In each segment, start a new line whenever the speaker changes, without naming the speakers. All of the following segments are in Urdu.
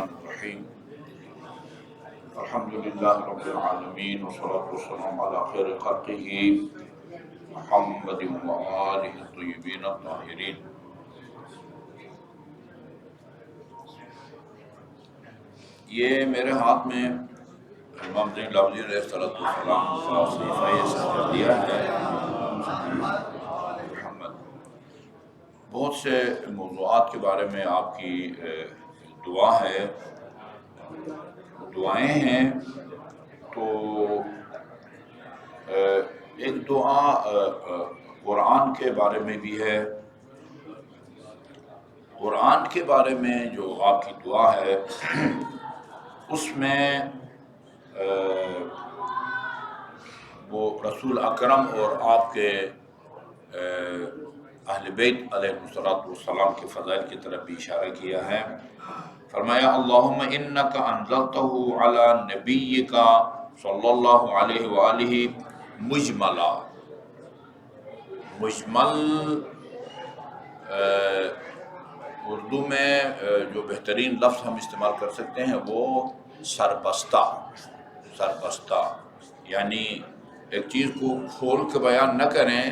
الرحمن الرحیم الحمدللہ رب العالمین والصلاة والسلام علی خیر خلقہ محمد وآلہ الطیبین الطاہرین۔ یہ میرے ہاتھ میں امام زین العابدین علیہ السلام کا صحیفہ صدر دیا ہے محمد۔ بہت سے موضوعات کے بارے میں آپ کی دعا ہے، دعائیں ہیں، تو ایک دعا قرآن کے بارے میں بھی ہے۔ قرآن کے بارے میں جو آپ کی دعا ہے اس میں وہ رسول اکرم اور آپ کے اہل بیت علیہ السلام کے فضائل کی طرف بھی اشارہ کیا ہے۔ فرمایا اللہم انکا انزلتہ علی نبیکا صلی اللہ علیہ وآلہ مجملا۔ مجمل اردو میں جو بہترین لفظ ہم استعمال کر سکتے ہیں وہ سربستہ، سربستہ یعنی ایک چیز کو کھول کے بیان نہ کریں،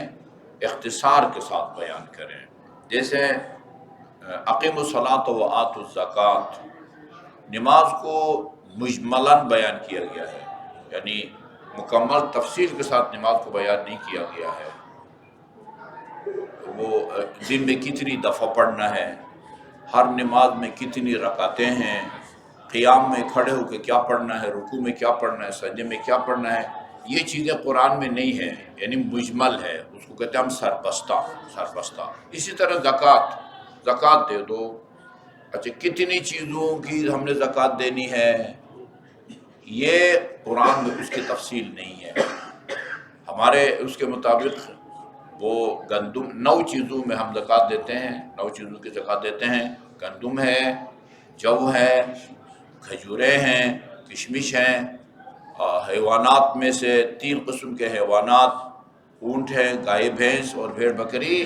اختصار کے ساتھ بیان کریں۔ جیسے اقیموا الصلاۃ وآتوا الزکوٰۃ، نماز کو مجملاً بیان کیا گیا ہے، یعنی مکمل تفصیل کے ساتھ نماز کو بیان نہیں کیا گیا ہے۔ وہ دن میں کتنی دفعہ پڑھنا ہے، ہر نماز میں کتنی رکعتیں ہیں، قیام میں کھڑے ہو کے کیا پڑھنا ہے، رکوع میں کیا پڑھنا ہے، سجدے میں کیا پڑھنا ہے، یہ چیزیں قرآن میں نہیں ہیں، یعنی مجمل ہے، اس کو کہتے ہیں ہم سربستہ، سربستہ۔ اسی طرح زکوٰۃ دے دو، اچھا کتنی چیزوں کی ہم نے زکوٰۃ دینی ہے، یہ قرآن میں اس کی تفصیل نہیں ہے۔ ہمارے اس کے مطابق وہ گندم 9 چیزوں میں ہم زکوٰۃ دیتے ہیں، 9 چیزوں کی زکوٰۃ دیتے ہیں۔ گندم ہے، جو ہے، کھجوریں ہیں، کشمش ہیں، حیوانات میں سے 3 قسم کے حیوانات، اونٹ ہے، گائے بھینس اور بھیڑ بکری،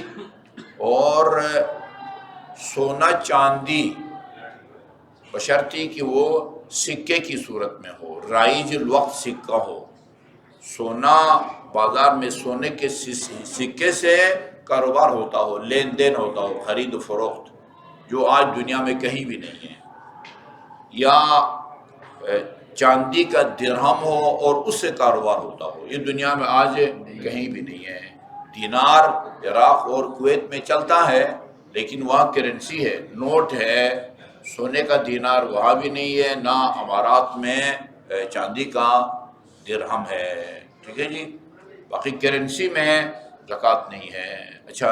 اور سونا چاندی بشرطی کہ وہ سکے کی صورت میں ہو، رائج الوقت سکہ ہو۔ سونا بازار میں سونے کے سکے سے کاروبار ہوتا ہو، لین دین ہوتا ہو، خرید و فروخت، جو آج دنیا میں کہیں بھی نہیں ہے۔ یا چاندی کا درہم ہو اور اس سے کاروبار ہوتا ہو، یہ دنیا میں آج کہیں بھی نہیں ہے۔ دینار عراق اور کویت میں چلتا ہے لیکن وہاں کرنسی ہے، نوٹ ہے، سونے کا دینار وہاں بھی نہیں ہے، نہ امارات میں چاندی کا درہم ہے، ٹھیک ہے جی۔ باقی کرنسی میں زکوٰۃ نہیں ہے۔ اچھا،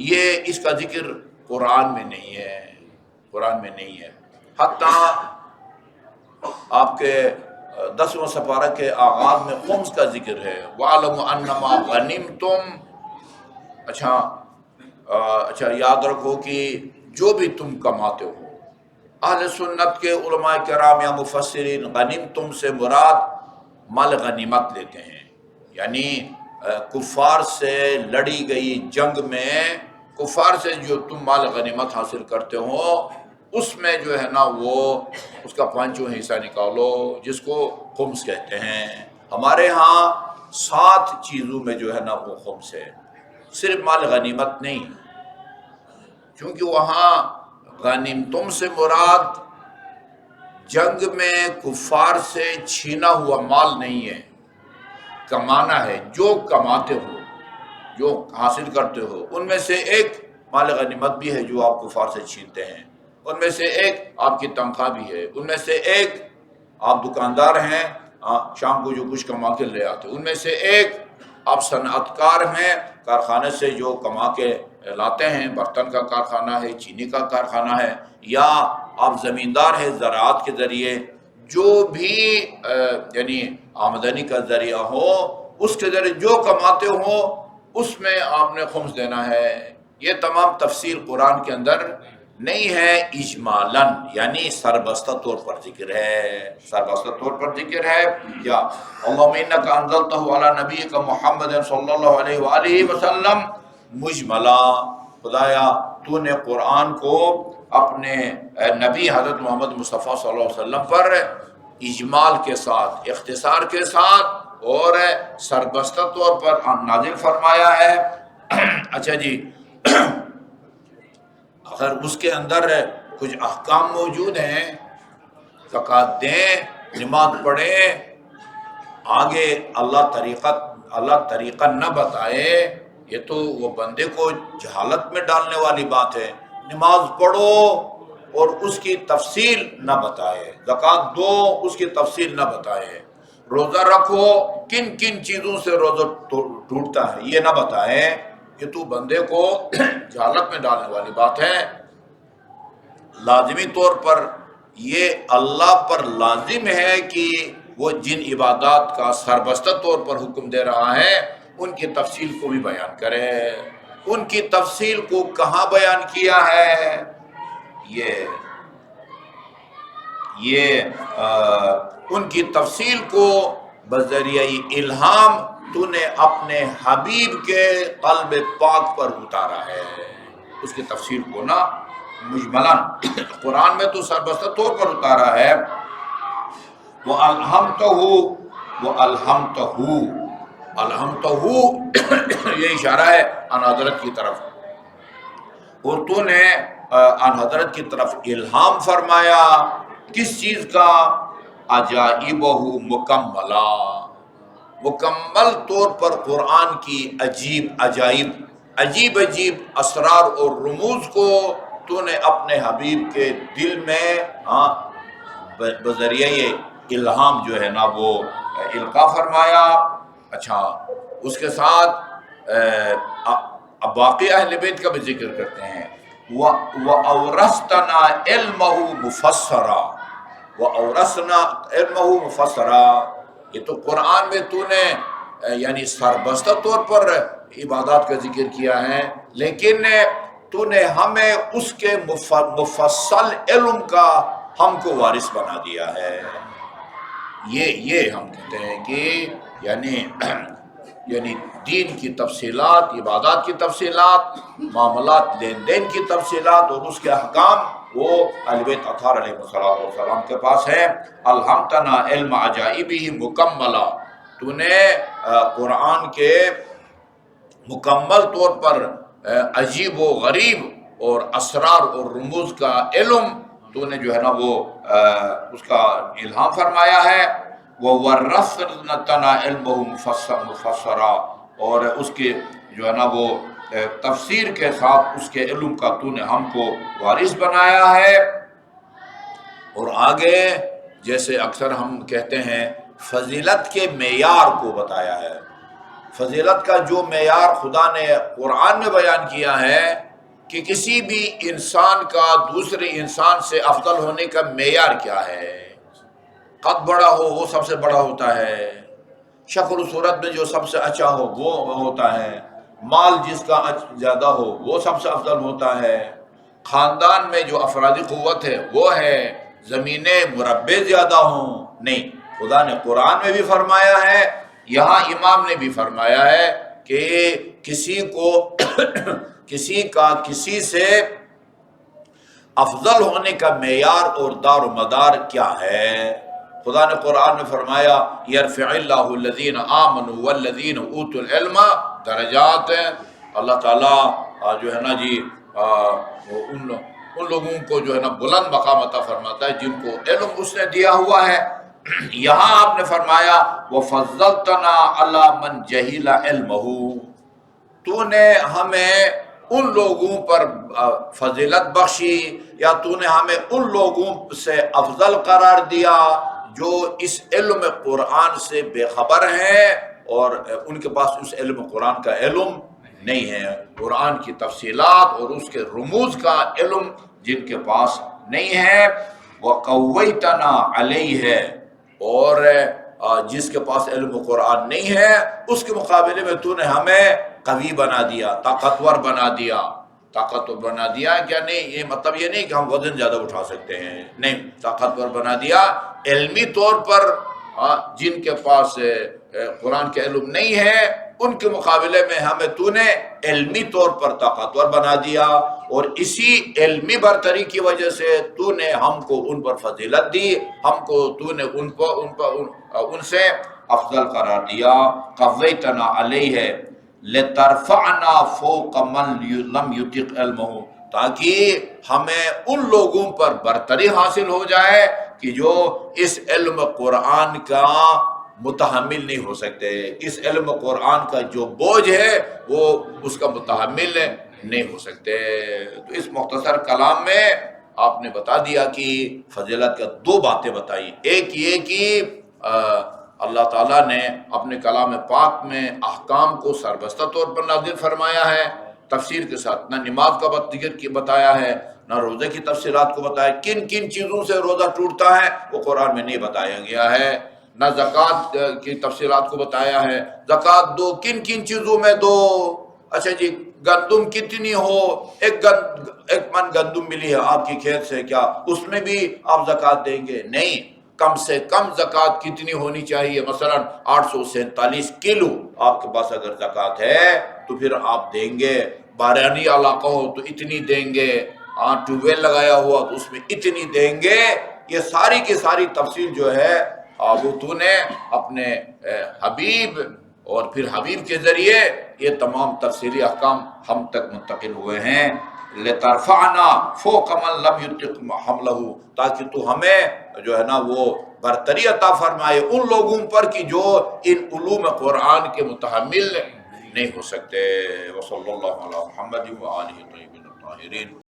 یہ اس کا ذکر قرآن میں نہیں ہے، قرآن میں نہیں ہے۔ حتیٰ آپ کے 10واں سپارہ کے آغاز میں خمس کا ذکر ہے، وَاعْلَمُوا أَنَّمَا غَنِمْتُمْ۔ اچھا یاد رکھو کہ جو بھی تم کماتے ہو، اہل سنت کے علماء کرام یا مفسرین غنیمتم سے مراد مال غنیمت لیتے ہیں، یعنی کفار سے لڑی گئی جنگ میں کفار سے جو تم مال غنیمت حاصل کرتے ہو اس میں جو ہے نا وہ اس کا 5واں حصہ نکالو، جس کو خمس کہتے ہیں۔ ہمارے ہاں 7 چیزوں میں جو ہے نا وہ خمس ہے، صرف مال غنیمت نہیں، کیونکہ وہاں غنیمتم سے مراد جنگ میں کفار سے چھینا ہوا مال نہیں ہے، کمانا ہے، جو کماتے ہو، جو حاصل کرتے ہو، ان میں سے ایک مال غنیمت بھی ہے جو آپ کفار سے چھینتے ہیں، ان میں سے ایک آپ کی تنخواہ بھی ہے، ان میں سے ایک آپ دکاندار ہیں، شام کو جو کچھ کما کے لے آتے، ان میں سے ایک آپ صنعت کار ہیں، کارخانے سے جو کما کے لاتے ہیں، برتن کا کارخانہ ہے، چینی کا کارخانہ ہے، یا آپ زمیندار ہیں، زراعت کے ذریعے جو بھی یعنی آمدنی کا ذریعہ ہو، اس کے ذریعے جو کماتے ہو اس میں آپ نے خمس دینا ہے۔ یہ تمام تفصیل قرآن کے اندر نہیں ہے، اجمالاً یعنی سربستہ طور پر ذکر ہے، سربستہ طور پر ذکر ہے۔ یا اللہم انکا انزلتہ علی نبیک محمد صلی اللہ علیہ وآلہ وسلم مجملا، خدایا تو نے قرآن کو اپنے نبی حضرت محمد مصطفیٰ صلی اللہ علیہ وسلم پر اجمال کے ساتھ، اختصار کے ساتھ اور سربستہ طور پر نازل فرمایا ہے۔ اچھا جی، اگر اس کے اندر کچھ احکام موجود ہیں، زکوٰۃ دیں، نماز پڑھیں، آگے اللہ طریقہ نہ بتائے، یہ تو وہ بندے کو جہالت میں ڈالنے والی بات ہے۔ نماز پڑھو اور اس کی تفصیل نہ بتائے، زکوٰۃ دو اس کی تفصیل نہ بتائے، روزہ رکھو کن کن چیزوں سے روزہ ٹوٹتا ہے یہ نہ بتائے، یہ تو بندے کو جہالت میں ڈالنے والی بات ہے۔ لازمی طور پر یہ اللہ پر لازم ہے کہ وہ جن عبادات کا سربستہ طور پر حکم دے رہا ہے ان کی تفصیل کو بھی بیان کرے۔ ان کی تفصیل کو کہاں بیان کیا ہے؟ یہ ان کی تفصیل کو بذریعہ الہام تو نے اپنے حبیب کے قلب پاک پر اتارا ہے۔ اس کی تفصیل کو نا مجملاً قرآن میں تو سربستہ طور پر اتارا ہے۔ الْحَمْتَهُ یہ اشارہ ہے ان حضرت کی طرف، اور تو نے ان حضرت کی طرف الہام فرمایا کس چیز کا؟ عجائبہ مکملہ، مکمل طور پر قرآن کی عجیب اسرار اور رموز کو تو نے اپنے حبیب کے دل میں بذریعہ الہام جو ہے نا وہ القاء فرمایا۔ اچھا، اس کے ساتھ اب باقی اہل بیت کا بھی ذکر کرتے ہیں۔ وَأَوْرَثْتَنَا عِلْمَهُ مُفَسَّرًا، وَأَوْرَثْنَا عِلْمَهُ مُفَسَّرًا، یہ تو قرآن میں تو نے یعنی سربستہ طور پر عبادات کا ذکر کیا ہے، لیکن تو نے ہمیں اس کے مفصل علم کا ہم کو وارث بنا دیا ہے۔ یہ ہم کہتے ہیں کہ یعنی دین کی تفصیلات، عبادات کی تفصیلات، معاملات لین دین کی تفصیلات اور اس کے احکام وہ اہل بیت اطہار علیہ السلام کے پاس ہے۔ الحمتنا علم عجائبہ مکملہ، تو نے قرآن کے مکمل طور پر عجیب و غریب اور اسرار اور رموز کا علم تو نے جو ہے نا وہ اس کا الہام فرمایا ہے۔ وَوَرَّثْنَا عِلْمَهُ مُفَسَّرًا، اور اس کے جو ہے نا وہ تفسیر کے ساتھ اس کے علم کا تو نے ہم کو وارث بنایا ہے۔ اور آگے جیسے اکثر ہم کہتے ہیں فضیلت کے معیار کو بتایا ہے۔ فضیلت کا جو معیار خدا نے قرآن میں بیان کیا ہے کہ کسی بھی انسان کا دوسرے انسان سے افضل ہونے کا معیار کیا ہے؟ قد بڑا ہو وہ سب سے بڑا ہوتا ہے، شکل و صورت میں جو سب سے اچھا ہو وہ ہوتا ہے، مال جس کا زیادہ ہو وہ سب سے افضل ہوتا ہے، خاندان میں جو افرادی قوت ہے وہ ہے، زمینیں مربع زیادہ ہوں، نہیں، خدا نے قرآن میں بھی فرمایا ہے، یہاں امام نے بھی فرمایا ہے کہ کسی سے افضل ہونے کا معیار اور دار و مدار کیا ہے؟ خدا نے قرآن میں فرمایا یرفع اللہ الذین آمنوا والذین اوتوا العلم درجات، اللہ تعالیٰ جو ہے نا جی ان لوگوں کو جو ہے نا بلند مقام عطا فرماتا ہے جن کو علم اس نے دیا ہوا ہے۔ یہاں آپ نے فرمایا وَفَضَّلْتَنَا عَلَى مَنْ جَهِلَ عِلْمَهُ، تو نے ہمیں ان لوگوں پر فضیلت بخشی یا تو نے ہمیں ان لوگوں سے افضل قرار دیا جو اس علم قرآن سے بے خبر ہیں اور ان کے پاس اس علم قرآن کا علم نہیں ہے، قرآن کی تفصیلات اور اس کے رموز کا علم جن کے پاس نہیں ہے۔ وَقَوَّيْتَنَا عَلَيْهِ، اور جس کے پاس علم قرآن نہیں ہے اس کے مقابلے میں تو نے ہمیں قوی بنا دیا، طاقتور بنا دیا۔ طاقتور بنا دیا کیا نہیں، یہ مطلب یہ نہیں کہ ہم وزن زیادہ اٹھا سکتے ہیں، نہیں، طاقتور بنا دیا علمی طور پر۔ جن کے پاس قرآن کے علم نہیں ہے ان کے مقابلے میں ہمیں تو نے علمی طور پر طاقتور بنا دیا، اور اسی علمی برتری کی وجہ سے تو نے ہم کو ان پر فضیلت دی، ہم کو تو نے ان سے افضل قرار دیا۔ قویتنا علیہ لترفعنا فوق من لم یطق علمہ، تاکہ ہمیں ان لوگوں پر برتری حاصل ہو جائے کہ جو اس علم قرآن کا متحمل نہیں ہو سکتے، اس علم قرآن کا جو بوجھ ہے وہ اس کا متحمل نہیں ہو سکتے۔ تو اس مختصر کلام میں آپ نے بتا دیا کہ فضیلت کا دو باتیں بتائی، ایک یہ کہ اللہ تعالیٰ نے اپنے کلام پاک میں احکام کو سربستہ طور پر نازل فرمایا ہے تفسیر کے ساتھ، نہ نماز کا ذکر بتایا ہے، نہ روزے کی تفصیلات کو بتایا، کن کن چیزوں سے روزہ ٹوٹتا ہے وہ قرآن میں نہیں بتایا گیا ہے، نہ زکوٰۃ کی تفصیلات کو بتایا ہے، زکوٰۃ دو کن کن چیزوں میں دو، اچھا جی گندم کتنی ہو، ایک من گندم ملی ہے آپ کی کھیت سے، کیا اس میں بھی آپ زکوٰۃ دیں گے؟ نہیں، کم سے کم زکوٰۃ کتنی ہونی چاہیے؟ مثلا 847 کلو آپ کے پاس اگر زکوٰۃ ہے تو پھر آپ دیں گے، بارانی علاقہ ہو تو اتنی دیں گے، ٹیوب ویل لگایا ہوا تو اس میں اتنی دیں گے۔ یہ ساری کی ساری تفصیل جو ہے وہ تو نے اپنے حبیب اور پھر حبیب کے ذریعے یہ تمام تفصیلی احکام ہم تک منتقل ہوئے ہیں۔ لترفعنا فوق من لم یطق حملہ، تاکہ تو ہمیں جو ہے نا وہ برتری عطا فرمائے ان لوگوں پر کہ جو ان علوم قرآن کے متحمل نہیں ہو سکتے۔ وصلی اللہ علی محمد وآلہ الطیبین الطاہرین۔